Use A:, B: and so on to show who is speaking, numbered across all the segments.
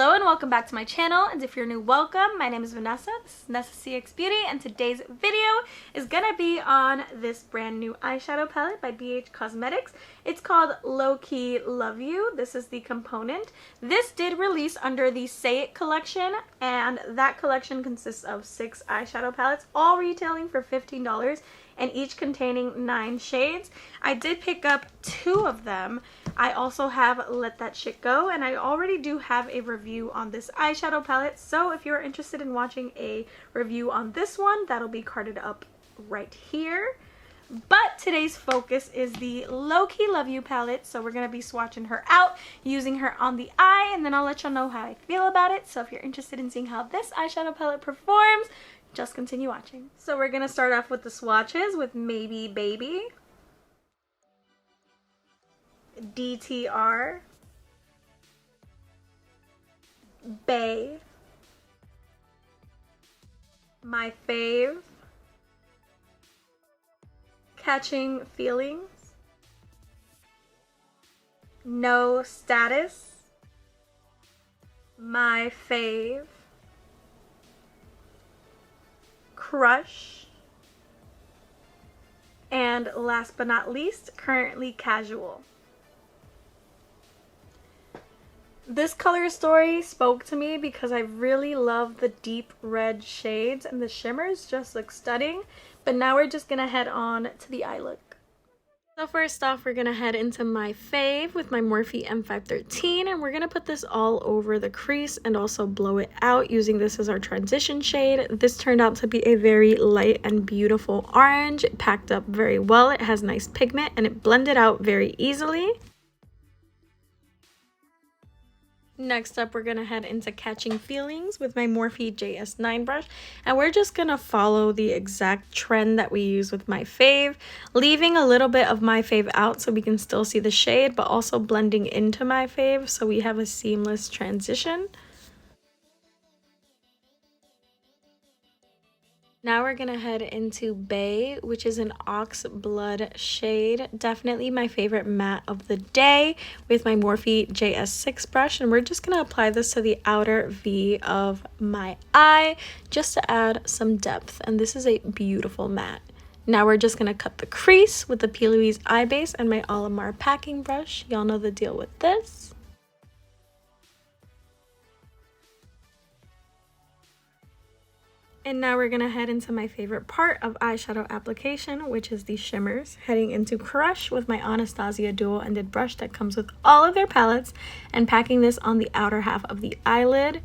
A: Hello and welcome back to my channel, and if you're new, welcome. My name is Vanessa, this is Nessa CX Beauty, and today's video is gonna be on this brand new eyeshadow palette by BH Cosmetics. It's called Lowkey Love You. This is the component. This did release under the Say It collection, and that collection consists of 6 eyeshadow palettes, all retailing for $15 and each containing 9 shades. I did pick up 2 of them. I also have Let That Shit Go, and I already do have a review on this eyeshadow palette, so if you're interested in watching a review on this one, that'll be carded up right here. But today's focus is the Lowkey Love You palette, so we're going to be swatching her out, using her on the eye, and then I'll let y'all know how I feel about it. So if you're interested in seeing how this eyeshadow palette performs, just continue watching. So we're going to start off with the swatches with Maybe Baby, DTR, Bay, My Fave, Catching Feelings, No Status, My Fave, Crush, and last but not least, Currently Casual. This color story spoke to me because I really love the deep red shades, and the shimmers just look stunning. But now we're just gonna head on to the eye look. So first off, we're gonna head into My Fave with my Morphe M513, and we're gonna put this all over the crease and also blow it out using this as our transition shade. This turned out to be a very light and beautiful orange. It packed up very well, it has nice pigment, and it blended out very easily. Next up, we're going to head into Catching Feelings with my Morphe JS9 brush, and we're just going to follow the exact trend that we use with My Fave, leaving a little bit of My Fave out so we can still see the shade, but also blending into My Fave so we have a seamless transition. Now we're going to head into Bay, which is an ox blood shade. Definitely my favorite matte of the day with my Morphe JS6 brush. And we're just going to apply this to the outer V of my eye just to add some depth. And this is a beautiful matte. Now we're just going to cut the crease with the P. Louise eye base and my Alamar packing brush. Y'all know the deal with this. And now we're going to head into my favorite part of eyeshadow application, which is the shimmers. Heading into Crush with my Anastasia dual-ended brush that comes with all of their palettes, and packing this on the outer half of the eyelid.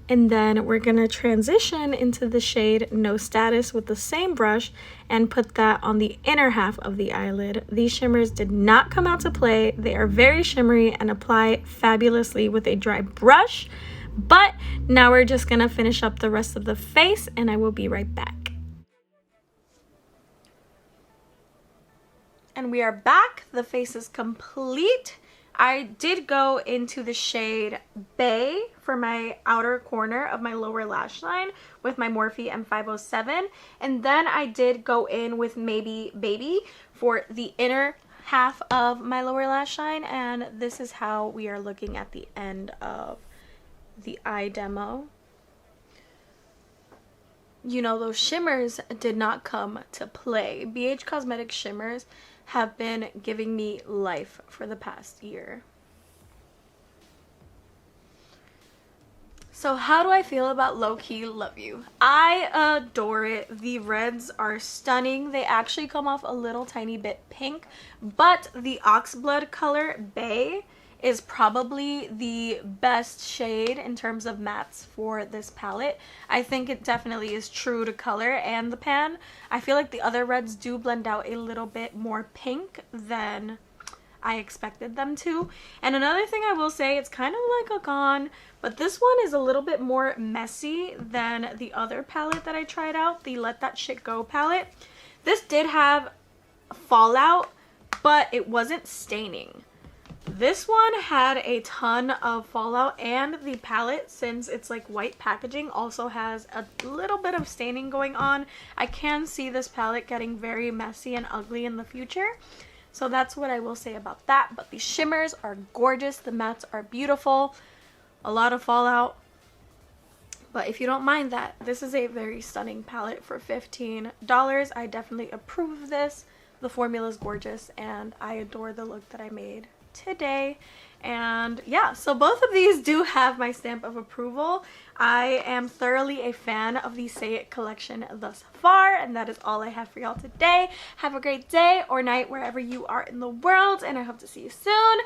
A: And then we're going to transition into the shade No Status with the same brush and put that on the inner half of the eyelid. These shimmers did not come out to play. They are very shimmery and apply fabulously with a dry brush. But now we're just gonna finish up the rest of the face, and I will be right back. And we are back. The face is complete. I did go into the shade Bay for my outer corner of my lower lash line with my Morphe M507, and then I did go in with Maybe Baby for the inner half of my lower lash line, and this is how we are looking at the end of the eye demo. You know, those shimmers did not come to play. BH Cosmetics shimmers have been giving me life for the past year. So how do I feel about Lowkey Love You? I adore it. The reds are stunning. They actually come off a little tiny bit pink, but the oxblood color Bay is probably the best shade in terms of mattes for this palette. I think it definitely is true to color and the pan. I feel like the other reds do blend out a little bit more pink than I expected them to. And another thing I will say, it's kind of like a gone, but this one is a little bit more messy than the other palette that I tried out, the Let That Shit Go palette. This did have fallout, but it wasn't staining. This one had a ton of fallout, and the palette, since it's like white packaging, also has a little bit of staining going on. I can see this palette getting very messy and ugly in the future. So that's what I will say about that. But the shimmers are gorgeous. The mattes are beautiful. a lot of fallout. But if you don't mind that, this is a very stunning palette for $15. I definitely approve of this. The formula is gorgeous and I adore the look that I made today. And yeah, so both of these do have my stamp of approval. I am thoroughly a fan of the Say It collection thus far, and that is all I have for y'all today. Have a great day or night wherever you are in the world, and I hope to see you soon.